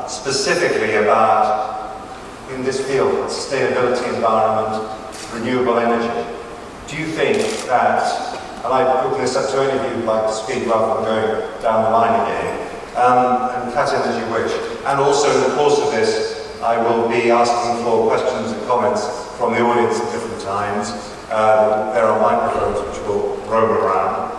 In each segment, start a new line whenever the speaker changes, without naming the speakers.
specifically about, in this field, sustainability, environment, renewable energy. Do you think that, and I open this up to any of you who'd like to speak rather than going down the line again, and cut in as you wish. And also in the course of this, I will be asking for questions and comments from the audience at different times. There are microphones which will roam around.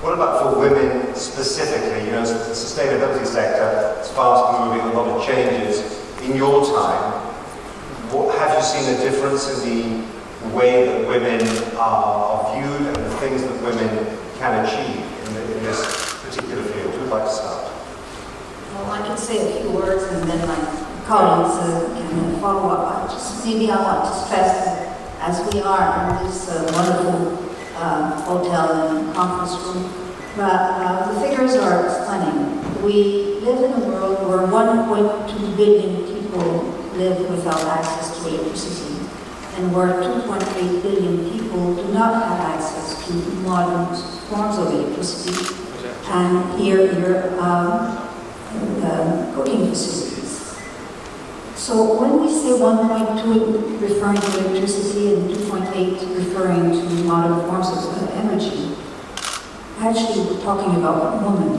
What about for women specifically? You know, the sustainability sector is fast moving, a lot of changes. In your time, have you seen a difference in the way that women are viewed and the things that women can achieve in this particular field? Who'd like to start?
Well, I can say a few words and then my colleagues can follow up. Maybe I want to stress that as we are in this wonderful hotel and conference room, but the figures are stunning. We live in a world where 1.2 billion people live without access to electricity, and where 2.8 billion people do not have access to modern forms of electricity, and here cooking facilities. So when we say 1.2 referring to electricity and 2.8 referring to modern forms of energy, actually we're talking about women,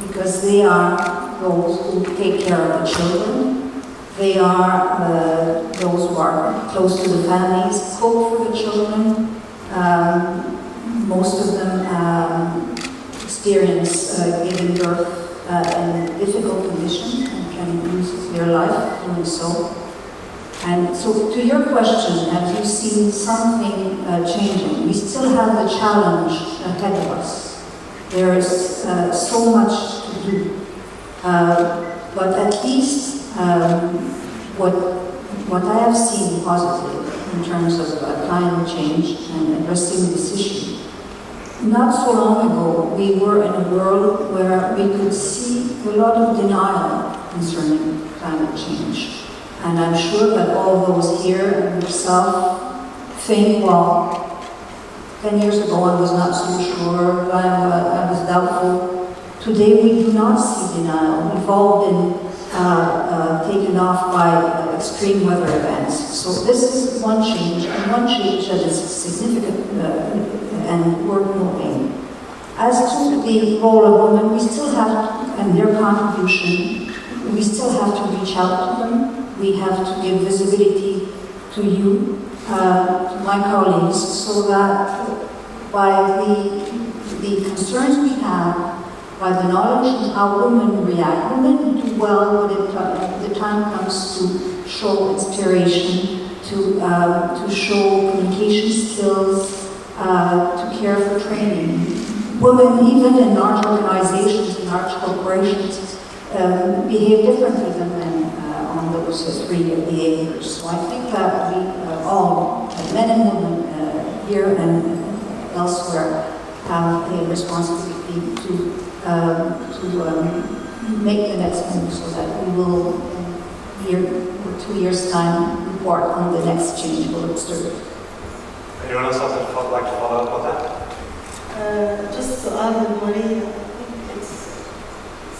because they are those who take care of the children. They are those who are close to the families, cook for the children. Most of them experience giving birth in difficult conditions and can lose their life doing so. And so to your question, have you seen something changing? We still have the challenge ahead of us. There is so much to do. But at least what I have seen positive in terms of climate change and addressing this issue. Not so long ago, we were in a world where we could see a lot of denial concerning climate change. And I'm sure that all those here and yourself think, well, 10 years ago I was not so sure, I was doubtful. Today we do not see denial. We've all been taken off by extreme weather events. So this is one change, and one change that is significant and worth noting. As to the role of women, we still have to, and their contribution, we still have to reach out to them. We have to give visibility to you, to my colleagues, so that by the concerns we have, by the knowledge of how women react, women do well when the time comes to show inspiration, to show communication skills, to care for training. Women, even in large organizations, in large corporations, behave differently than men on those three behaviors. So I think that we all, men and women here and elsewhere, have a responsibility to make the next move so that we will, in 2 years' time, report on the next change we'll observe.
Anyone else like to follow up on that?
Just to add, Maria, I think it's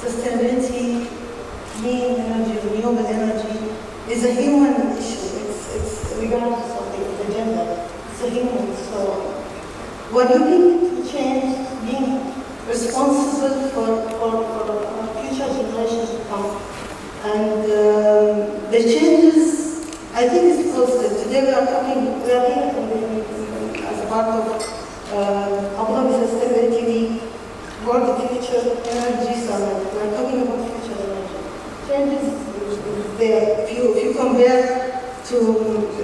sustainability, clean energy, renewable energy is a human issue. It's regardless of the gender. It's a human. So we're looking to change, being responsible for future generations to come. And the changes, I think it's because today we are here as a part of Abu Dhabi Sustainability Week, World Future Energy Summit. We are talking about future energy. Changes is there. If you compare to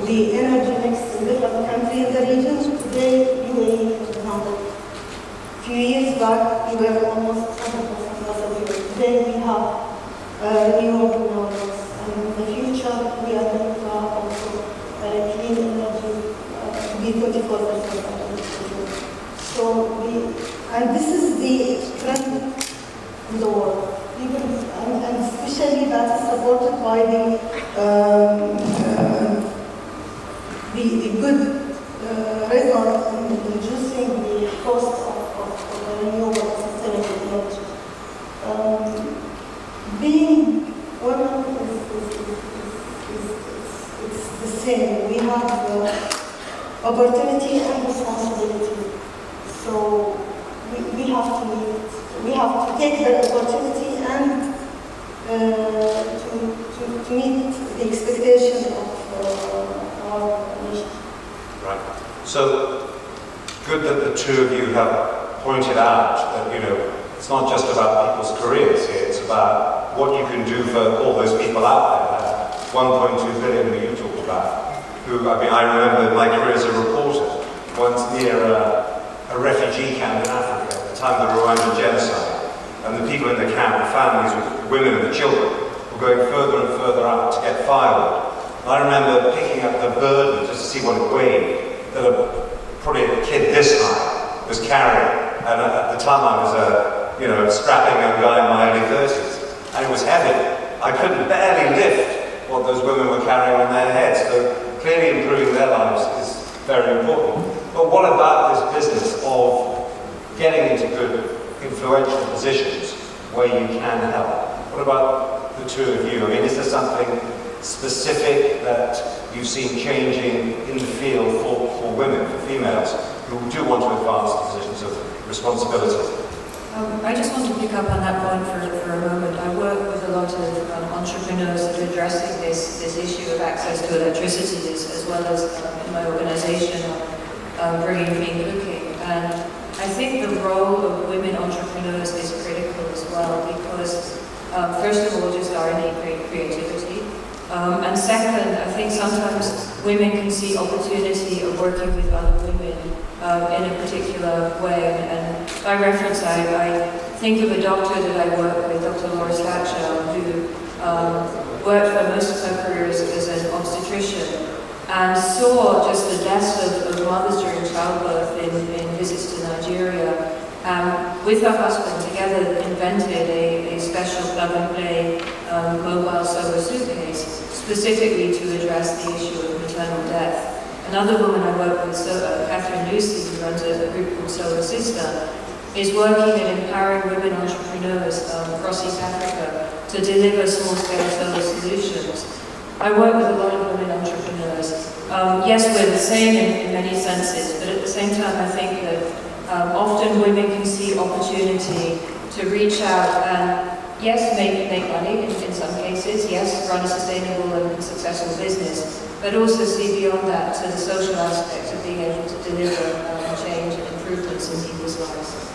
the energy mix in different countries in the region, today UAE, for example, a few years back, we were almost 100% fossil fuel. Today we have renewable energies, and in the future we are going to have also clean energy to be 24%. So and this is the trend in the world, even and especially that is supported by the good result in reducing the cost of renewable sustainable energy. Being same. We have opportunity and responsibility. So we have to take the opportunity and to meet the expectation of our nation.
Right. So, good that the two of you have pointed out that, it's not just about people's careers here, it's about what you can do for all those people out there, that 1.2 billion who you talked about, I remember my career as a reporter, once near a refugee camp in Africa at the time of the Rwanda genocide, and the people in the camp, the families with women and the children, were going further and further out to get firewood. I remember picking up the burden just to see what it weighed, that probably a kid this high was carrying. And at the time I was a strapping young guy in my early 30s. And it was heavy. I couldn't barely lift what those women were carrying on their heads. So clearly improving their lives is very important. But what about this business of getting into good, influential positions where you can help? What about the two of you? Is there something specific that you've seen changing in the field for women, for females, who do want to advance positions of responsibility?
I just want to pick up on that point for a moment. I work with a lot of entrepreneurs that are addressing this issue of access to electricity, as well as in my organisation, bringing clean cooking. And I think the role of women entrepreneurs is critical as well, because first of all, just our innate creativity. And second, I think sometimes women can see opportunity of working with other women in a particular way. And by reference, I think of a doctor that I work with, Dr. Laura Thatcher, who worked for most of her career as an obstetrician, and saw just the deaths of mothers during childbirth in visits to Nigeria. With her husband, together invented a special plug-and-play mobile solar suitcase specifically to address the issue of maternal death. Another woman I work with, Catherine Lucy, who runs a group called Solar Sister, is working at empowering women entrepreneurs across East Africa to deliver small-scale solar solutions. I work with a lot of women entrepreneurs. Yes, we're the same in many senses, but at the same time I think that often women can see opportunity to reach out and, yes, make money in some cases, yes, run a sustainable and successful business, but also see beyond that to the social aspects of being able to deliver change and improvements in people's lives.